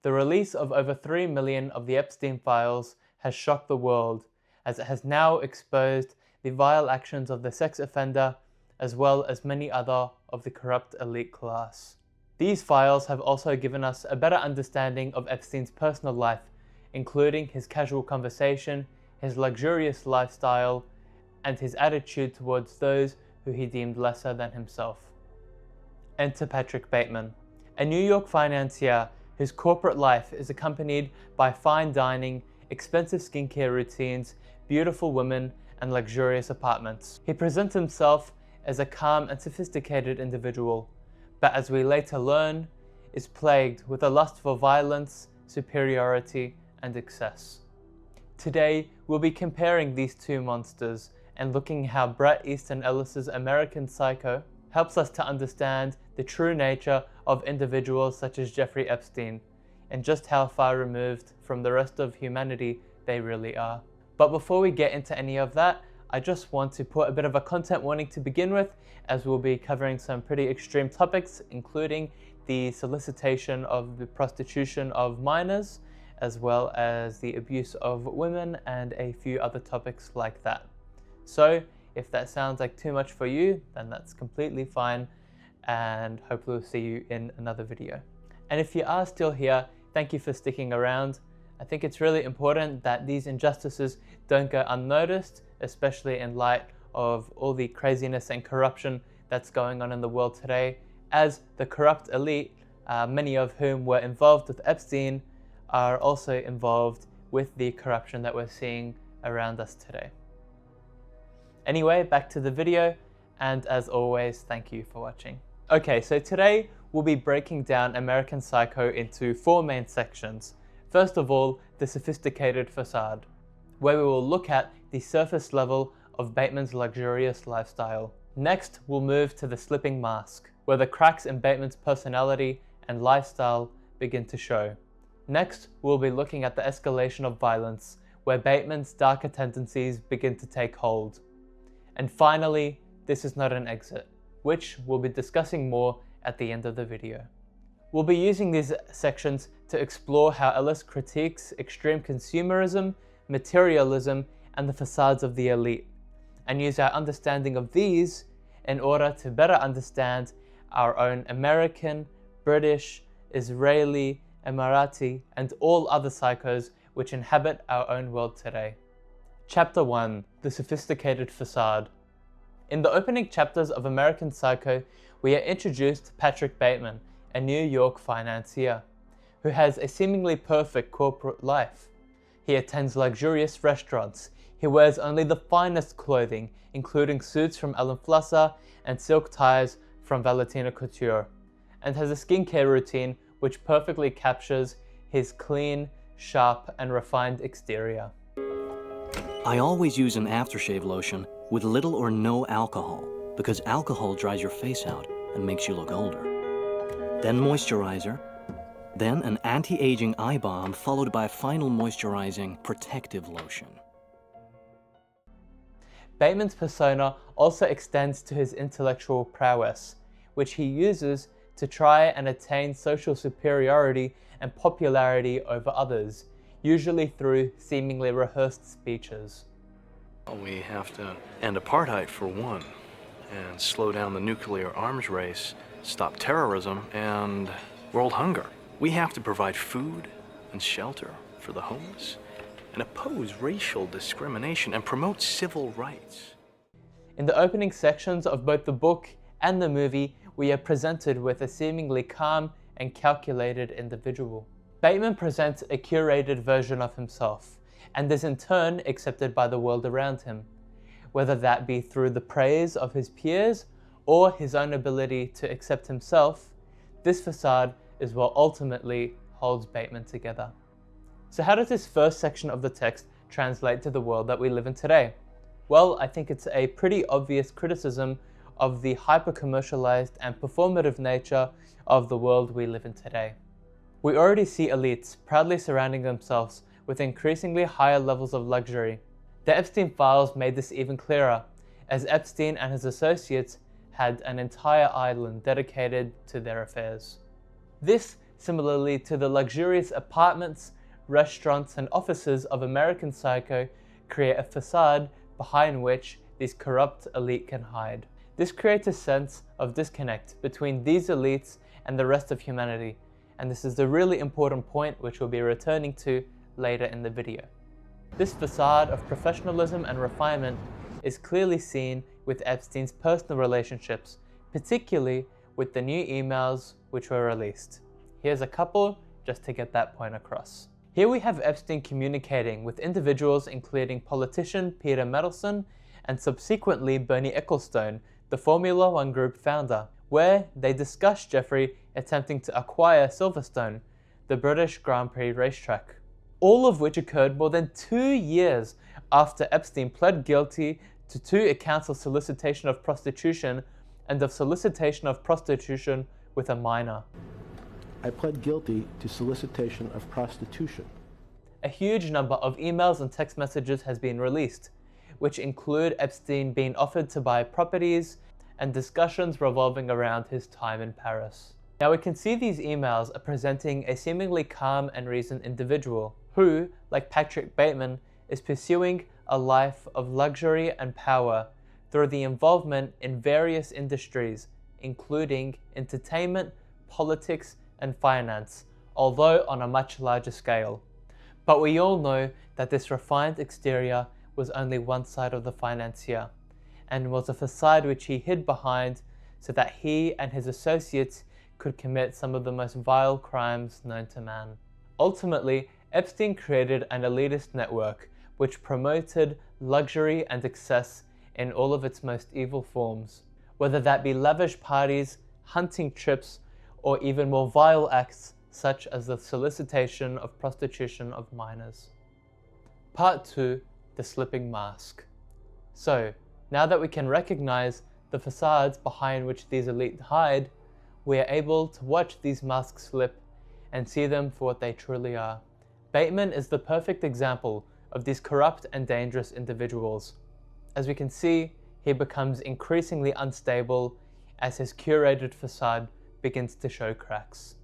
The release of over 3 million of the Epstein files has shocked the world, as it has now exposed the vile actions of the sex offender as well as many other of the corrupt elite class. These files have also given us a better understanding of Epstein's personal life, including his casual conversation, his luxurious lifestyle, and his attitude towards those who he deemed lesser than himself. Enter Patrick Bateman, a New York financier whose corporate life is accompanied by fine dining, expensive skincare routines, beautiful women, and luxurious apartments. He presents himself as a calm and sophisticated individual, but as we later learn, is plagued with a lust for violence, superiority, and excess. Today, we'll be comparing these two monsters and looking how Bret Easton Ellis's American Psycho helps us to understand the true nature of individuals such as Jeffrey Epstein, and just how far removed from the rest of humanity they really are. But before we get into any of that, I just want to put a bit of a content warning to begin with, as we'll be covering some pretty extreme topics, including the solicitation of the prostitution of minors, as well as the abuse of women and a few other topics like that. So if that sounds like too much for you, then that's completely fine, and hopefully we'll see you in another video. And if you are still here, thank you for sticking around. I think it's really important that these injustices don't go unnoticed, especially in light of all the craziness and corruption that's going on in the world today, as the corrupt elite, many of whom were involved with Epstein, are also involved with the corruption that we're seeing around us today. Anyway, back to the video, and as always, thank you for watching. Okay, so today we'll be breaking down American Psycho into 4 main sections. First of all, the sophisticated facade, where we will look at the surface level of Bateman's luxurious lifestyle. Next, we'll move to the slipping mask, where the cracks in Bateman's personality and lifestyle begin to show. Next, we'll be looking at the escalation of violence, where Bateman's darker tendencies begin to take hold. And finally, this is not an exit, which we'll be discussing more at the end of the video. We'll be using these sections to explore how Ellis critiques extreme consumerism, materialism, and the facades of the elite, and use our understanding of these in order to better understand our own American, British, Israeli, Emirati, and all other psychos which inhabit our own world today. Chapter 1. The Sophisticated Facade. In the opening chapters of American Psycho, we are introduced to Patrick Bateman, a New York financier, who has a seemingly perfect corporate life. He attends luxurious restaurants, he wears only the finest clothing, including suits from Ellen Flusser and silk ties from Valentina Couture, and has a skincare routine which perfectly captures his clean, sharp, and refined exterior. I always use an aftershave lotion with little or no alcohol, because alcohol dries your face out and makes you look older. Then moisturizer, then an anti-aging eye balm, followed by a final moisturizing protective lotion. Bateman's persona also extends to his intellectual prowess, which he uses to try and attain social superiority and popularity over others, usually through seemingly rehearsed speeches. We have to end apartheid for one, and slow down the nuclear arms race, stop terrorism, and world hunger. We have to provide food and shelter for the homeless, and oppose racial discrimination and promote civil rights. In the opening sections of both the book and the movie, we are presented with a seemingly calm and calculated individual. Bateman presents a curated version of himself, and is in turn accepted by the world around him, whether that be through the praise of his peers or his own ability to accept himself. This facade is what ultimately holds Bateman together. So how does this first section of the text translate to the world that we live in today? Well, I think it's a pretty obvious criticism of the hyper-commercialized and performative nature of the world we live in today. We already see elites proudly surrounding themselves with increasingly higher levels of luxury. The Epstein files made this even clearer, as Epstein and his associates had an entire island dedicated to their affairs. This similarly to the luxurious apartments, restaurants, and offices of American Psycho, create a facade behind which these corrupt elite can hide. This creates a sense of disconnect between these elites and the rest of humanity, and this is the really important point which we'll be returning to later in the video. This facade of professionalism and refinement is clearly seen with Epstein's personal relationships, particularly with the new emails which were released. Here's a couple just to get that point across. Here we have Epstein communicating with individuals including politician Peter Mandelson and subsequently Bernie Ecclestone, the Formula One Group founder, where they discussed Jeffrey attempting to acquire Silverstone, the British Grand Prix racetrack. All of which occurred more than 2 years after Epstein pled guilty to 2 accounts of solicitation of prostitution and of solicitation of prostitution with a minor. I pled guilty to solicitation of prostitution. A huge number of emails and text messages has been released, which include Epstein being offered to buy properties and discussions revolving around his time in Paris. Now we can see these emails are presenting a seemingly calm and reasoned individual who, like Patrick Bateman, is pursuing a life of luxury and power through the involvement in various industries, including entertainment, politics, and finance, although on a much larger scale. But we all know that this refined exterior was only one side of the financier, and was a facade which he hid behind so that he and his associates could commit some of the most vile crimes known to man. Ultimately, Epstein created an elitist network which promoted luxury and excess in all of its most evil forms, whether that be lavish parties, hunting trips, or even more vile acts such as the solicitation of prostitution of minors. Part 2. The Slipping Mask. So, now that we can recognize the facades behind which these elite hide, we are able to watch these masks slip and see them for what they truly are. Bateman is the perfect example of these corrupt and dangerous individuals. As we can see, he becomes increasingly unstable as his curated facade begins to show cracks.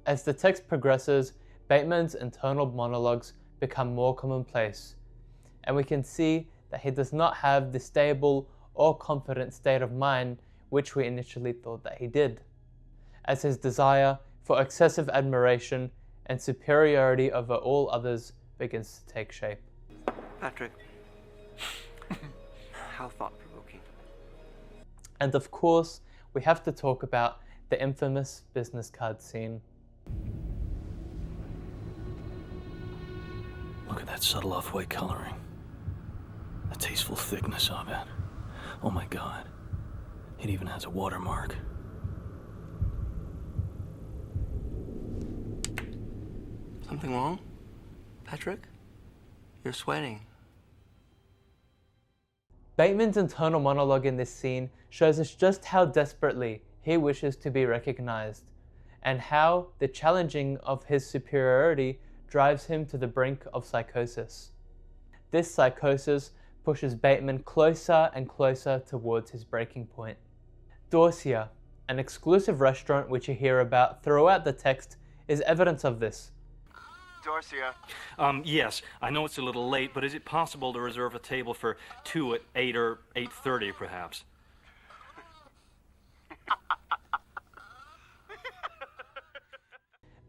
As the text progresses, Bateman's internal monologues become more commonplace, and we can see that he does not have the stable or confident state of mind which we initially thought that he did, as his desire for excessive admiration and superiority over all others begins to take shape. Patrick, how thought-provoking. And of course, we have to talk about the infamous business card scene. Look at that subtle off-white coloring. The tasteful thickness of it. Oh my God. It even has a watermark. Something wrong? Patrick? You're sweating. Bateman's internal monologue in this scene shows us just how desperately he wishes to be recognized, and how the challenging of his superiority drives him to the brink of psychosis. This psychosis pushes Bateman closer and closer towards his breaking point. Dorsia, an exclusive restaurant which you hear about throughout the text, is evidence of this. Dorsia. Yes, I know it's a little late, but is it possible to reserve a table for 2 at 8 or 8:30, perhaps?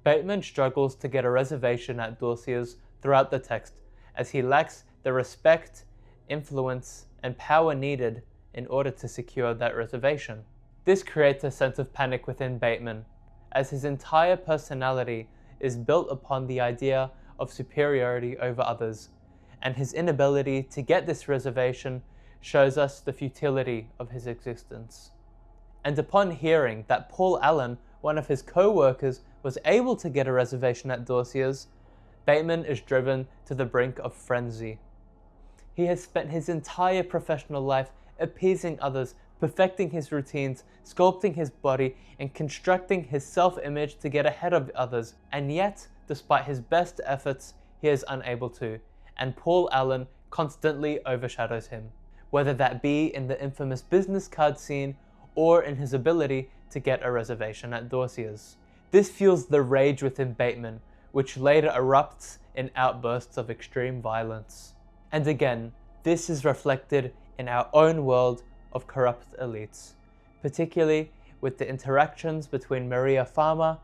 Bateman struggles to get a reservation at Dorsia's throughout the text, as he lacks the respect, influence, and power needed in order to secure that reservation. This creates a sense of panic within Bateman, as his entire personality is built upon the idea of superiority over others, and his inability to get this reservation shows us the futility of his existence. And upon hearing that Paul Allen, one of his co-workers, was able to get a reservation at Dorsia's, Bateman is driven to the brink of frenzy. He has spent his entire professional life appeasing others, perfecting his routines, sculpting his body, and constructing his self-image to get ahead of others, and yet, despite his best efforts, he is unable to, and Paul Allen constantly overshadows him, whether that be in the infamous business card scene or in his ability to get a reservation at Dorsia's. This fuels the rage within Bateman, which later erupts in outbursts of extreme violence. And again, this is reflected in our own world of corrupt elites, particularly with the interactions between Maria Farmer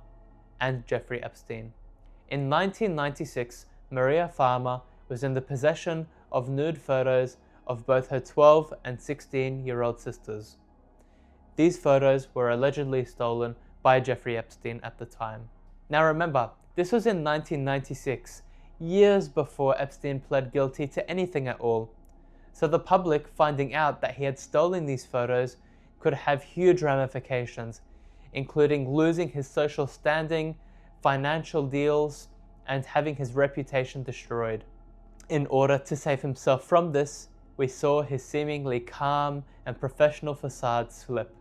and Jeffrey Epstein. In 1996, Maria Farmer was in the possession of nude photos of both her 12 and 16-year-old sisters. These photos were allegedly stolen by Jeffrey Epstein at the time. Now remember, this was in 1996, years before Epstein pled guilty to anything at all. So the public finding out that he had stolen these photos could have huge ramifications, including losing his social standing, financial deals, and having his reputation destroyed. In order to save himself from this, we saw his seemingly calm and professional facade slip,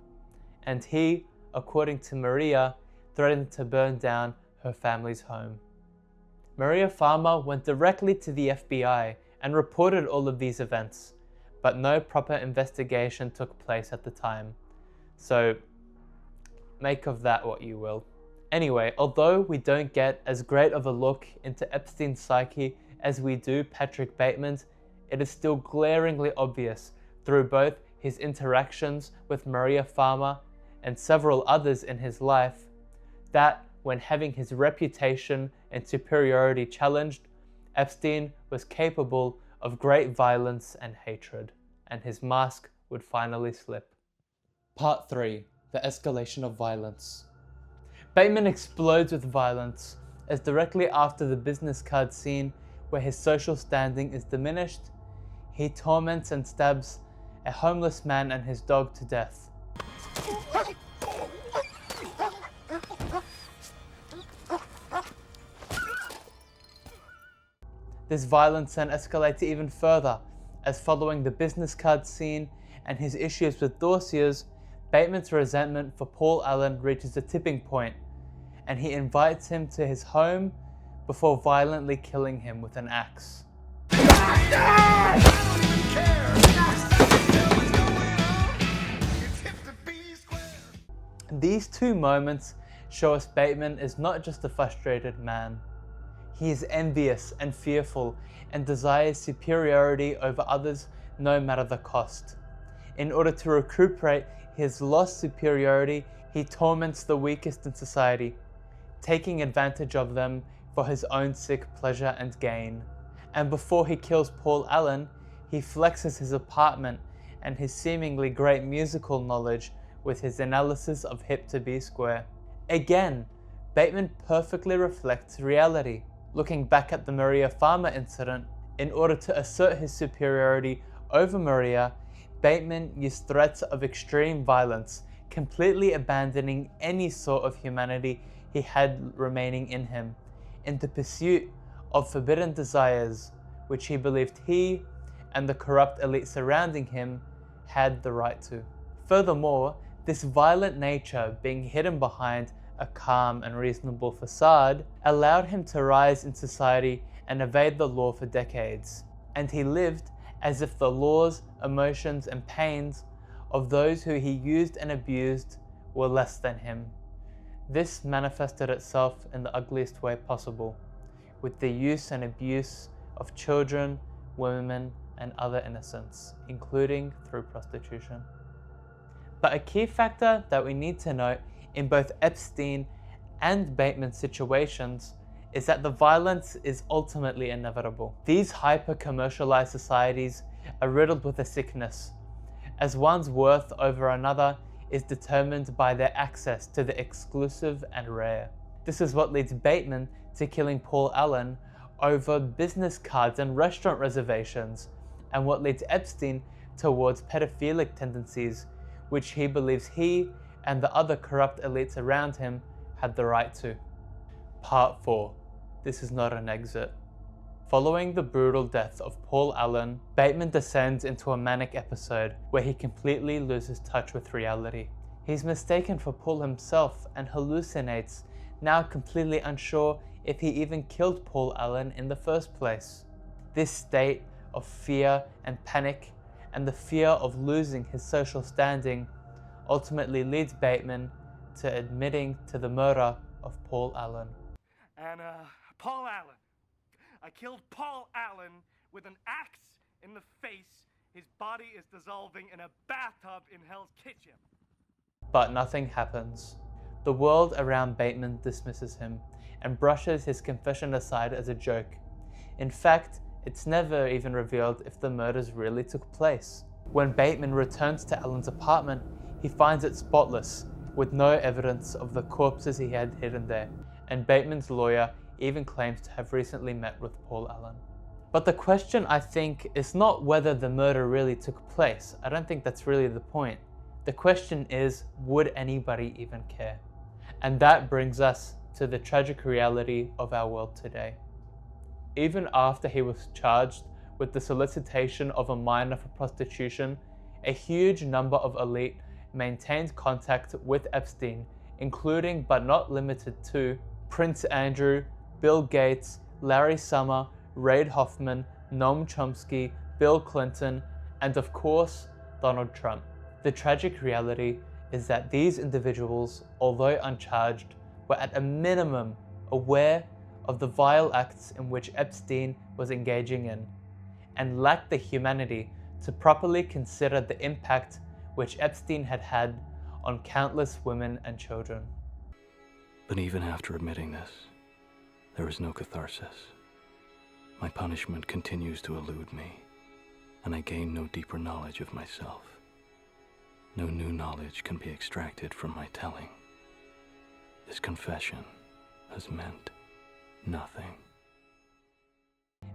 and he, according to Maria, threatened to burn down her family's home. Maria Farmer went directly to the FBI and reported all of these events, but no proper investigation took place at the time. So make of that what you will. Anyway, although we don't get as great of a look into Epstein's psyche as we do Patrick Bateman's, it is still glaringly obvious through both his interactions with Maria Farmer and several others in his life that when having his reputation and superiority challenged, Epstein was capable of great violence and hatred, and his mask would finally slip. Part 3. The escalation of violence. Bateman explodes with violence, as directly after the business card scene where his social standing is diminished, he torments and stabs a homeless man and his dog to death. This violence then escalates even further, as following the business card scene and his issues with dossiers, Bateman's resentment for Paul Allen reaches a tipping point, and he invites him to his home before violently killing him with an axe. These two moments show us Bateman is not just a frustrated man. He is envious and fearful and desires superiority over others no matter the cost. In order to recuperate his lost superiority, he torments the weakest in society, taking advantage of them for his own sick pleasure and gain. And before he kills Paul Allen, he flexes his apartment and his seemingly great musical knowledge with his analysis of hip to B square. Again, Bateman perfectly reflects reality. Looking back at the Maria Farmer incident, in order to assert his superiority over Maria, Bateman used threats of extreme violence, completely abandoning any sort of humanity he had remaining in him, in the pursuit of forbidden desires, which he believed he and the corrupt elite surrounding him had the right to. Furthermore, this violent nature, being hidden behind a calm and reasonable facade, allowed him to rise in society and evade the law for decades. And he lived as if the laws, emotions, and pains of those who he used and abused were less than him. This manifested itself in the ugliest way possible, with the use and abuse of children, women, and other innocents, including through prostitution. But a key factor that we need to note in both Epstein and Bateman's situations is that the violence is ultimately inevitable. These hyper-commercialized societies are riddled with a sickness, as one's worth over another is determined by their access to the exclusive and rare. This is what leads Bateman to killing Paul Allen over business cards and restaurant reservations, and what leads Epstein towards pedophilic tendencies, which he believes he and the other corrupt elites around him had the right to. Part 4. This is not an exit. Following the brutal death of Paul Allen, Bateman descends into a manic episode where he completely loses touch with reality. He's mistaken for Paul himself and hallucinates, now completely unsure if he even killed Paul Allen in the first place. This state of fear and panic, and the fear of losing his social standing, ultimately leads Bateman to admitting to the murder of Paul Allen. And, Paul Allen. I killed Paul Allen with an axe in the face. His body is dissolving in a bathtub in Hell's Kitchen. But nothing happens. The world around Bateman dismisses him and brushes his confession aside as a joke. In fact, it's never even revealed if the murders really took place. When Bateman returns to Allen's apartment, he finds it spotless, with no evidence of the corpses he had hidden there, and Bateman's lawyer even claims to have recently met with Paul Allen. But the question, I think, is not whether the murder really took place. I don't think that's really the point. The question is, would anybody even care? And that brings us to the tragic reality of our world today. Even after he was charged with the solicitation of a minor for prostitution, a huge number of elite maintained contact with Epstein, including but not limited to Prince Andrew, Bill Gates, Larry Summer, Reid Hoffman, Noam Chomsky, Bill Clinton, and of course, Donald Trump. The tragic reality is that these individuals, although uncharged, were at a minimum aware of the vile acts in which Epstein was engaging in, and lacked the humanity to properly consider the impact which Epstein had had on countless women and children. But even after admitting this, there is no catharsis. My punishment continues to elude me, and I gain no deeper knowledge of myself. No new knowledge can be extracted from my telling. This confession has meant nothing.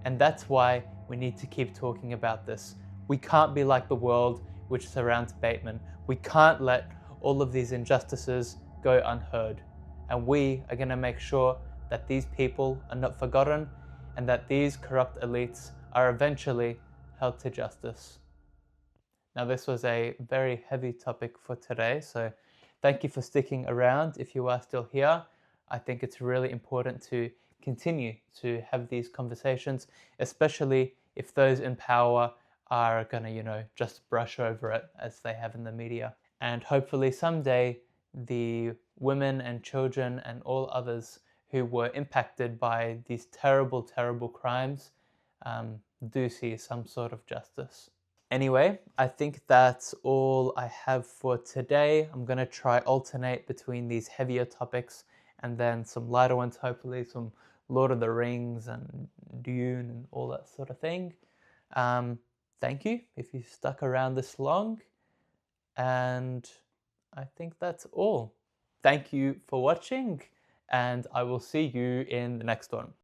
And that's why we need to keep talking about this. We can't be like the world which surrounds Bateman. We can't let all of these injustices go unheard. And we are going to make sure that these people are not forgotten and that these corrupt elites are eventually held to justice. Now, this was a very heavy topic for today, so thank you for sticking around. If you are still here, I think it's really important to continue to have these conversations, especially if those in power are going to, just brush over it as they have in the media. And hopefully someday the women and children and all others who were impacted by these terrible, terrible crimes do see some sort of justice. Anyway, I think that's all I have for today. I'm going to try alternate between these heavier topics and then some lighter ones, hopefully some Lord of the Rings and Dune and all that sort of thing. Thank you if you stuck around this long. And I think that's all. Thank you for watching, and I will see you in the next one.